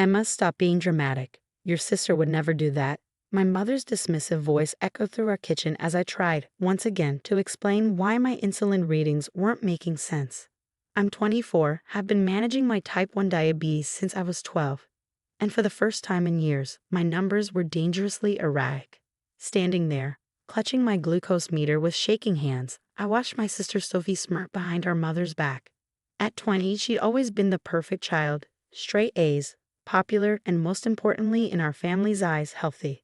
Emma, stop being dramatic. Your sister would never do that. My mother's dismissive voice echoed through our kitchen as I tried, once again, to explain why my insulin readings weren't making sense. I'm 24, have been managing my type 1 diabetes since I was 12. And for the first time in years, my numbers were dangerously erratic. Standing there, clutching my glucose meter with shaking hands, I watched my sister Sophie smirk behind our mother's back. At 20, she'd always been the perfect child, straight A's, popular, and most importantly in our family's eyes, healthy.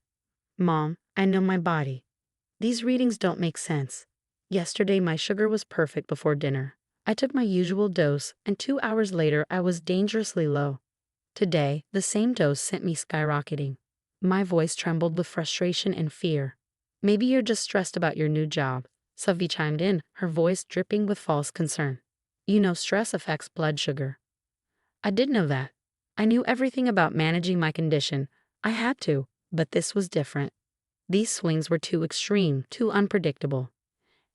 Mom, I know my body. These readings don't make sense. Yesterday my sugar was perfect before dinner. I took my usual dose, and 2 hours later I was dangerously low. Today, the same dose sent me skyrocketing. My voice trembled with frustration and fear. Maybe you're just stressed about your new job, Sophie chimed in, her voice dripping with false concern. You know stress affects blood sugar. I did know that. I knew everything about managing my condition. I had to, but this was different. These swings were too extreme, too unpredictable.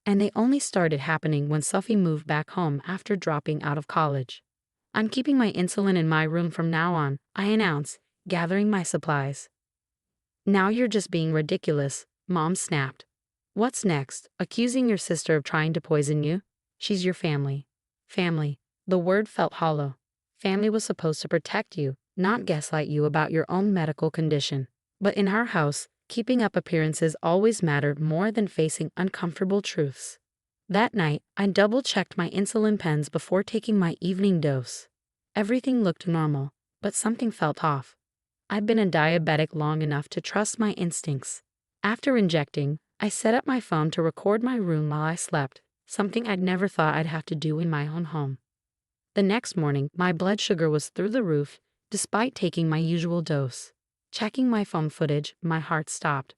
And they only started happening when Sophie moved back home after dropping out of college. I'm keeping my insulin in my room from now on, I announced, gathering my supplies. Now you're just being ridiculous, Mom snapped. What's next? Accusing your sister of trying to poison you? She's your family. Family. The word felt hollow. Family was supposed to protect you, not gaslight you about your own medical condition. But in our house, keeping up appearances always mattered more than facing uncomfortable truths. That night, I double-checked my insulin pens before taking my evening dose. Everything looked normal, but something felt off. I'd been a diabetic long enough to trust my instincts. After injecting, I set up my phone to record my room while I slept, something I'd never thought I'd have to do in my own home. The next morning, my blood sugar was through the roof, despite taking my usual dose. Checking my phone footage, my heart stopped.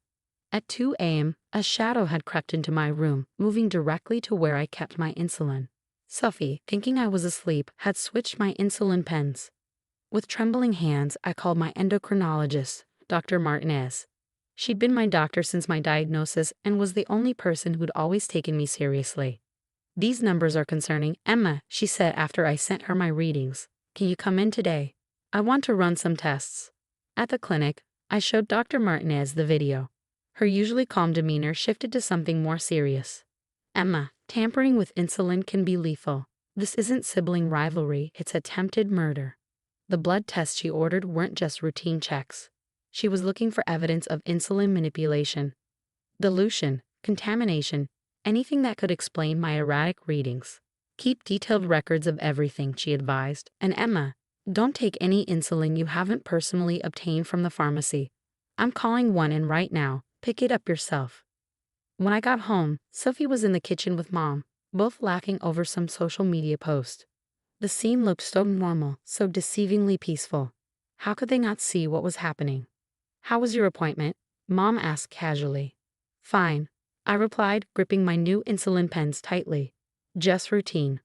At 2 a.m., a shadow had crept into my room, moving directly to where I kept my insulin. Sophie, thinking I was asleep, had switched my insulin pens. With trembling hands, I called my endocrinologist, Dr. Martinez. She'd been my doctor since my diagnosis and was the only person who'd always taken me seriously. These numbers are concerning, Emma, she said after I sent her my readings. Can you come in today? I want to run some tests. At the clinic, I showed Dr. Martinez the video. Her usually calm demeanor shifted to something more serious. Emma, tampering with insulin can be lethal. This isn't sibling rivalry, it's attempted murder. The blood tests she ordered weren't just routine checks. She was looking for evidence of insulin manipulation, dilution, contamination, anything that could explain my erratic readings. Keep detailed records of everything, she advised. And Emma, don't take any insulin you haven't personally obtained from the pharmacy. I'm calling one in right now. Pick it up yourself. When I got home, Sophie was in the kitchen with Mom, both laughing over some social media post. The scene looked so normal, so deceivingly peaceful. How could they not see what was happening? How was your appointment? Mom asked casually. Fine, I replied, gripping my new insulin pens tightly. Just routine.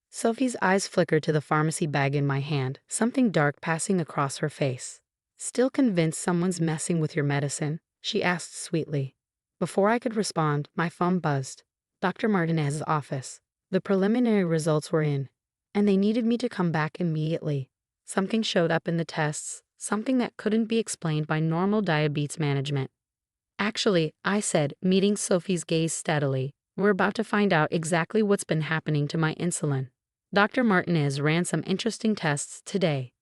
Sophie's eyes flickered to the pharmacy bag in my hand, something dark passing across her face. Still convinced someone's messing with your medicine? She asked sweetly. Before I could respond, my phone buzzed. Dr. Martinez's office. The preliminary results were in, and they needed me to come back immediately. Something showed up in the tests, something that couldn't be explained by normal diabetes management. Actually, I said, meeting Sophie's gaze steadily, we're about to find out exactly what's been happening to my insulin. Dr. Martinez ran some interesting tests today.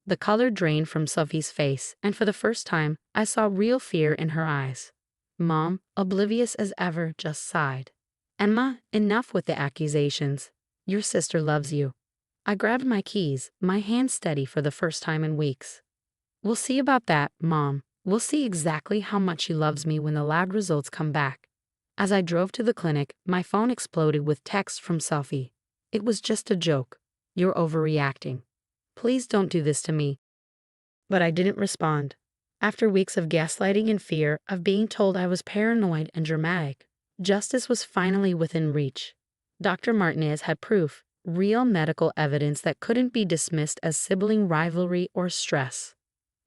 The color drained from Sophie's face, and for the first time, I saw real fear in her eyes. Mom, oblivious as ever, just sighed. Emma, enough with the accusations. Your sister loves you. I grabbed my keys, my hand steady for the first time in weeks. We'll see about that, Mom. We'll see exactly how much she loves me when the lab results come back. As I drove to the clinic, my phone exploded with texts from Sophie. It was just a joke. You're overreacting. Please don't do this to me. But I didn't respond. After weeks of gaslighting and fear, of being told I was paranoid and dramatic, justice was finally within reach. Dr. Martinez had proof, real medical evidence that couldn't be dismissed as sibling rivalry or stress.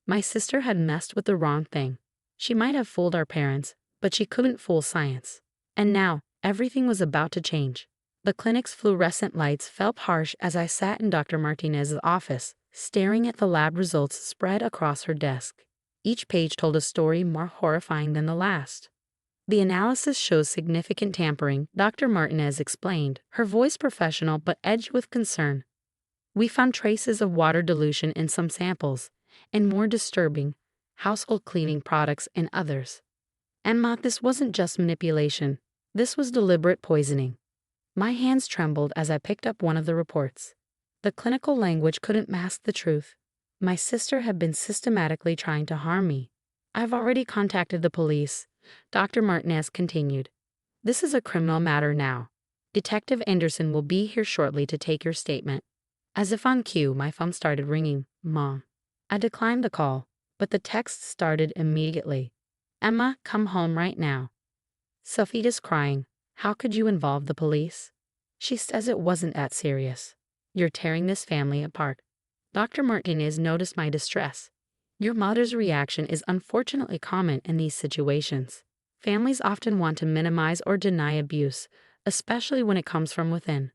My sister had messed with the wrong thing. She might have fooled our parents, but she couldn't fool science. And now, everything was about to change. The clinic's fluorescent lights felt harsh as I sat in Dr. Martinez's office, staring at the lab results spread across her desk. Each page told a story more horrifying than the last. The analysis shows significant tampering, Dr. Martinez explained, her voice professional but edged with concern. We found traces of water dilution in some samples, and more disturbing, household cleaning products in others. Emma, this wasn't just manipulation. This was deliberate poisoning. My hands trembled as I picked up one of the reports. The clinical language couldn't mask the truth. My sister had been systematically trying to harm me. I've already contacted the police, Dr. Martinez continued. This is a criminal matter now. Detective Anderson will be here shortly to take your statement. As if on cue, my phone started ringing. Mom. I declined the call, but the text started immediately. Emma, come home right now. Sophia's crying. How could you involve the police? She says it wasn't that serious. You're tearing this family apart. Dr. Martinez noticed my distress. Your mother's reaction is unfortunately common in these situations. Families often want to minimize or deny abuse, especially when it comes from within.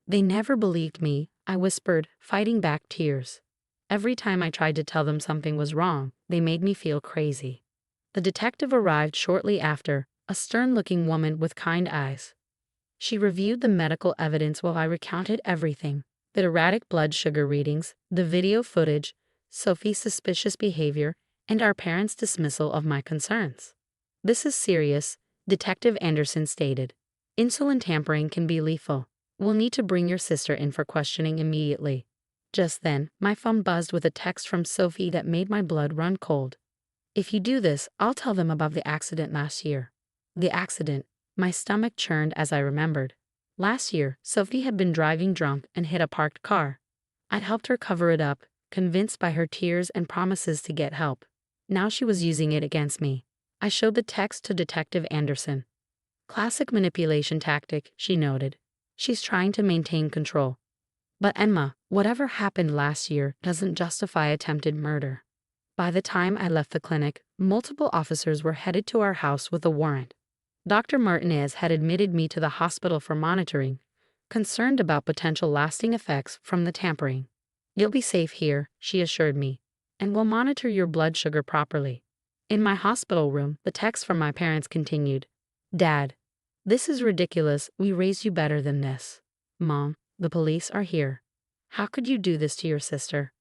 They never believed me, I whispered, fighting back tears. Every time I tried to tell them something was wrong, they made me feel crazy. The detective arrived shortly after, a stern-looking woman with kind eyes. She reviewed the medical evidence while I recounted everything: the erratic blood sugar readings, the video footage, Sophie's suspicious behavior, and our parents' dismissal of my concerns. This is serious, Detective Anderson stated. Insulin tampering can be lethal. We'll need to bring your sister in for questioning immediately. Just then, my phone buzzed with a text from Sophie that made my blood run cold. If you do this, I'll tell them about the accident last year. The accident. My stomach churned as I remembered. Last year, Sophie had been driving drunk and hit a parked car. I'd helped her cover it up, convinced by her tears and promises to get help. Now she was using it against me. I showed the text to Detective Anderson. Classic manipulation tactic, she noted. She's trying to maintain control. But Emma, whatever happened last year doesn't justify attempted murder. By the time I left the clinic, multiple officers were headed to our house with a warrant. Dr. Martinez had admitted me to the hospital for monitoring, concerned about potential lasting effects from the tampering. You'll be safe here, she assured me, and we'll monitor your blood sugar properly. In my hospital room, the text from my parents continued. Dad, this is ridiculous. We raised you better than this. Mom, the police are here. How could you do this to your sister?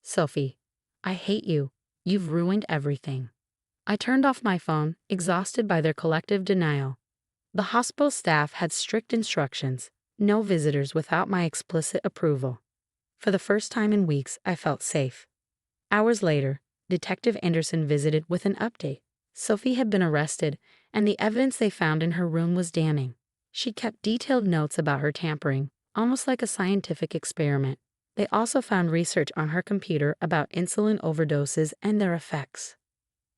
Sophie, I hate you. You've ruined everything. I turned off my phone, exhausted by their collective denial. The hospital staff had strict instructions: no visitors without my explicit approval. For the first time in weeks, I felt safe. Hours later, Detective Anderson visited with an update. Sophie had been arrested, and the evidence they found in her room was damning. She kept detailed notes about her tampering, almost like a scientific experiment. They also found research on her computer about insulin overdoses and their effects.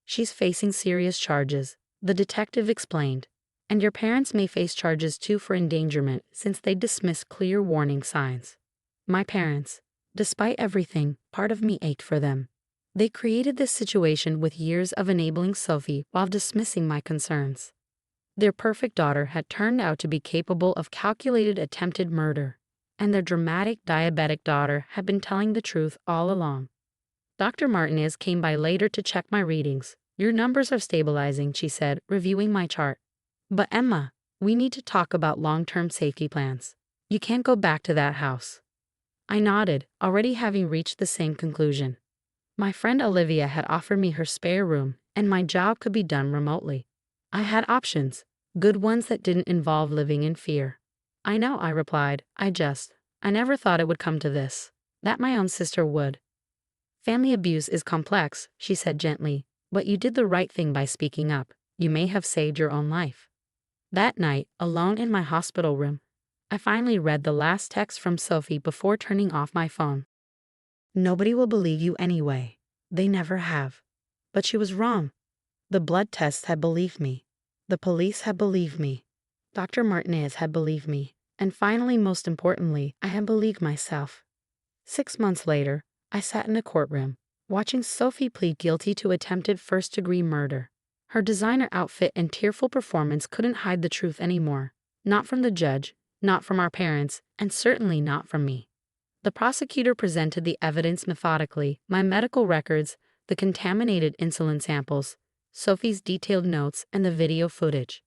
She's facing serious charges, the detective explained. And your parents may face charges too for endangerment since they dismissed clear warning signs. My parents, despite everything, part of me ached for them. They created this situation with years of enabling Sophie while dismissing my concerns. Their perfect daughter had turned out to be capable of calculated attempted murder, and their dramatic diabetic daughter had been telling the truth all along. Dr. Martinez came by later to check my readings. Your numbers are stabilizing, she said, reviewing my chart. But Emma, we need to talk about long-term safety plans. You can't go back to that house. I nodded, already having reached the same conclusion. My friend Olivia had offered me her spare room, and my job could be done remotely. I had options, good ones that didn't involve living in fear. I know, I replied. I never thought it would come to this. That my own sister would. Family abuse is complex, she said gently, but you did the right thing by speaking up. You may have saved your own life. That night, alone in my hospital room, I finally read the last text from Sophie before turning off my phone. Nobody will believe you anyway. They never have. But she was wrong. The blood tests had believed me. The police had believed me. Dr. Martinez had believed me. And finally, most importantly, I had believed myself. 6 months later, I sat in a courtroom, watching Sophie plead guilty to attempted first-degree murder. Her designer outfit and tearful performance couldn't hide the truth anymore. Not from the judge, not from our parents, and certainly not from me. The prosecutor presented the evidence methodically: my medical records, the contaminated insulin samples, Sophie's detailed notes, and the video footage.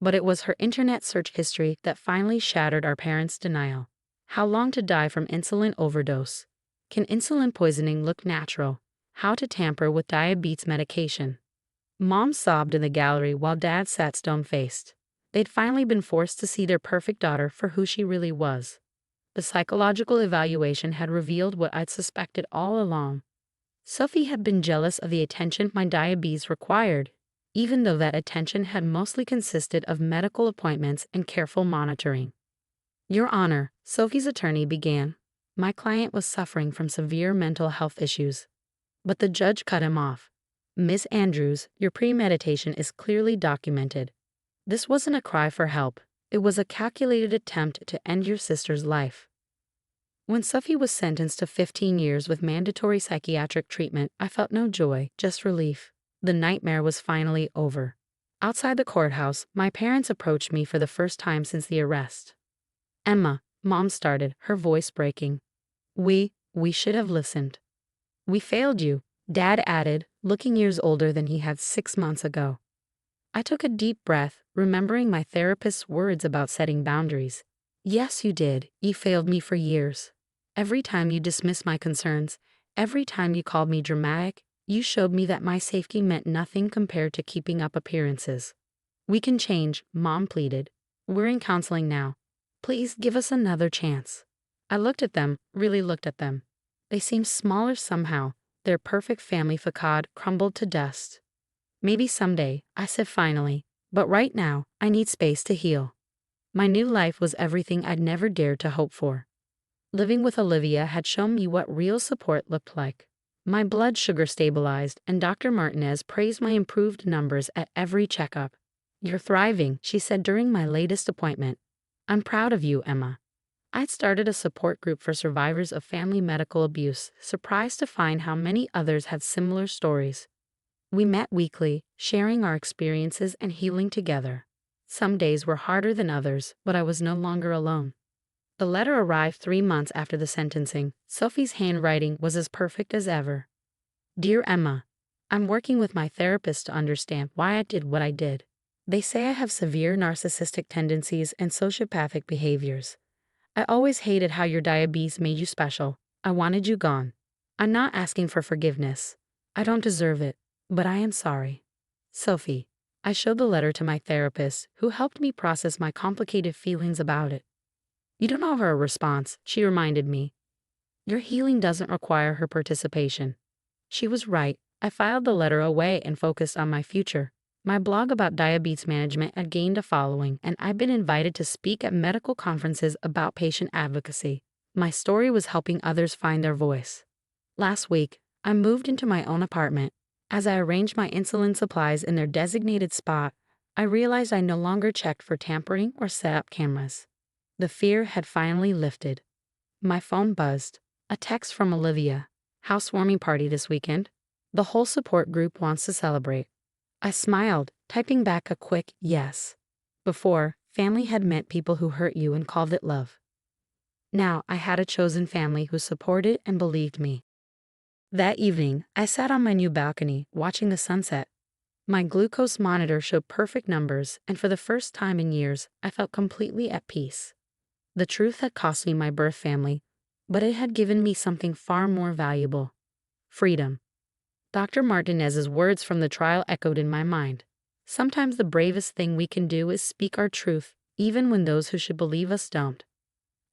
But it was her internet search history that finally shattered our parents' denial. How long to die from insulin overdose? Can insulin poisoning look natural? How to tamper with diabetes medication? Mom sobbed in the gallery while Dad sat stone-faced. They'd finally been forced to see their perfect daughter for who she really was. The psychological evaluation had revealed what I'd suspected all along. Sophie had been jealous of the attention my diabetes required, even though that attention had mostly consisted of medical appointments and careful monitoring. Your Honor, Sophie's attorney began. My client was suffering from severe mental health issues. But the judge cut him off. Miss Andrews, your premeditation is clearly documented. This wasn't a cry for help. It was a calculated attempt to end your sister's life. When Sophie was sentenced to 15 years with mandatory psychiatric treatment, I felt no joy, just relief. The nightmare was finally over. Outside the courthouse, my parents approached me for the first time since the arrest. Emma, Mom started, her voice breaking. We should have listened. We failed you, Dad added, looking years older than he had 6 months ago. I took a deep breath, remembering my therapist's words about setting boundaries. Yes, you did. You failed me for years. Every time you dismissed my concerns, every time you called me dramatic, you showed me that my safety meant nothing compared to keeping up appearances. We can change, Mom pleaded. We're in counseling now. Please give us another chance. I looked at them, really looked at them. They seemed smaller somehow. Their perfect family facade crumbled to dust. Maybe someday, I said finally, but right now, I need space to heal. My new life was everything I'd never dared to hope for. Living with Olivia had shown me what real support looked like. My blood sugar stabilized, and Dr. Martinez praised my improved numbers at every checkup. You're thriving, she said during my latest appointment. I'm proud of you, Emma. I'd started a support group for survivors of family medical abuse, surprised to find how many others had similar stories. We met weekly, sharing our experiences and healing together. Some days were harder than others, but I was no longer alone. The letter arrived 3 months after the sentencing. Sophie's handwriting was as perfect as ever. Dear Emma, I'm working with my therapist to understand why I did what I did. They say I have severe narcissistic tendencies and sociopathic behaviors. I always hated how your diabetes made you special. I wanted you gone. I'm not asking for forgiveness. I don't deserve it, but I am sorry. Sophie. I showed the letter to my therapist, who helped me process my complicated feelings about it. You don't owe her a response, she reminded me. Your healing doesn't require her participation. She was right. I filed the letter away and focused on my future. My blog about diabetes management had gained a following, and I've been invited to speak at medical conferences about patient advocacy. My story was helping others find their voice. Last week, I moved into my own apartment. As I arranged my insulin supplies in their designated spot, I realized I no longer checked for tampering or set up cameras. The fear had finally lifted. My phone buzzed. A text from Olivia. Housewarming party this weekend. The whole support group wants to celebrate. I smiled, typing back a quick yes. Before, family had meant people who hurt you and called it love. Now I had a chosen family who supported and believed me. That evening, I sat on my new balcony, watching the sunset. My glucose monitor showed perfect numbers, and for the first time in years, I felt completely at peace. The truth had cost me my birth family, but it had given me something far more valuable: freedom. Dr. Martinez's words from the trial echoed in my mind. Sometimes the bravest thing we can do is speak our truth, even when those who should believe us don't.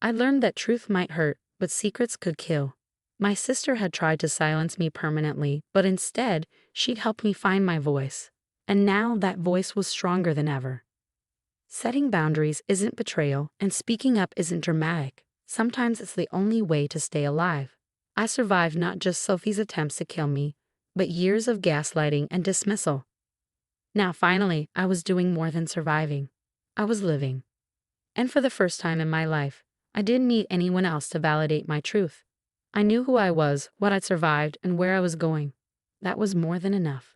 I learned that truth might hurt, but secrets could kill. My sister had tried to silence me permanently, but instead, she'd helped me find my voice. And now that voice was stronger than ever. Setting boundaries isn't betrayal, and speaking up isn't dramatic. Sometimes it's the only way to stay alive. I survived not just Sophie's attempts to kill me, but years of gaslighting and dismissal. Now finally, I was doing more than surviving. I was living. And for the first time in my life, I didn't need anyone else to validate my truth. I knew who I was, what I'd survived, and where I was going. That was more than enough.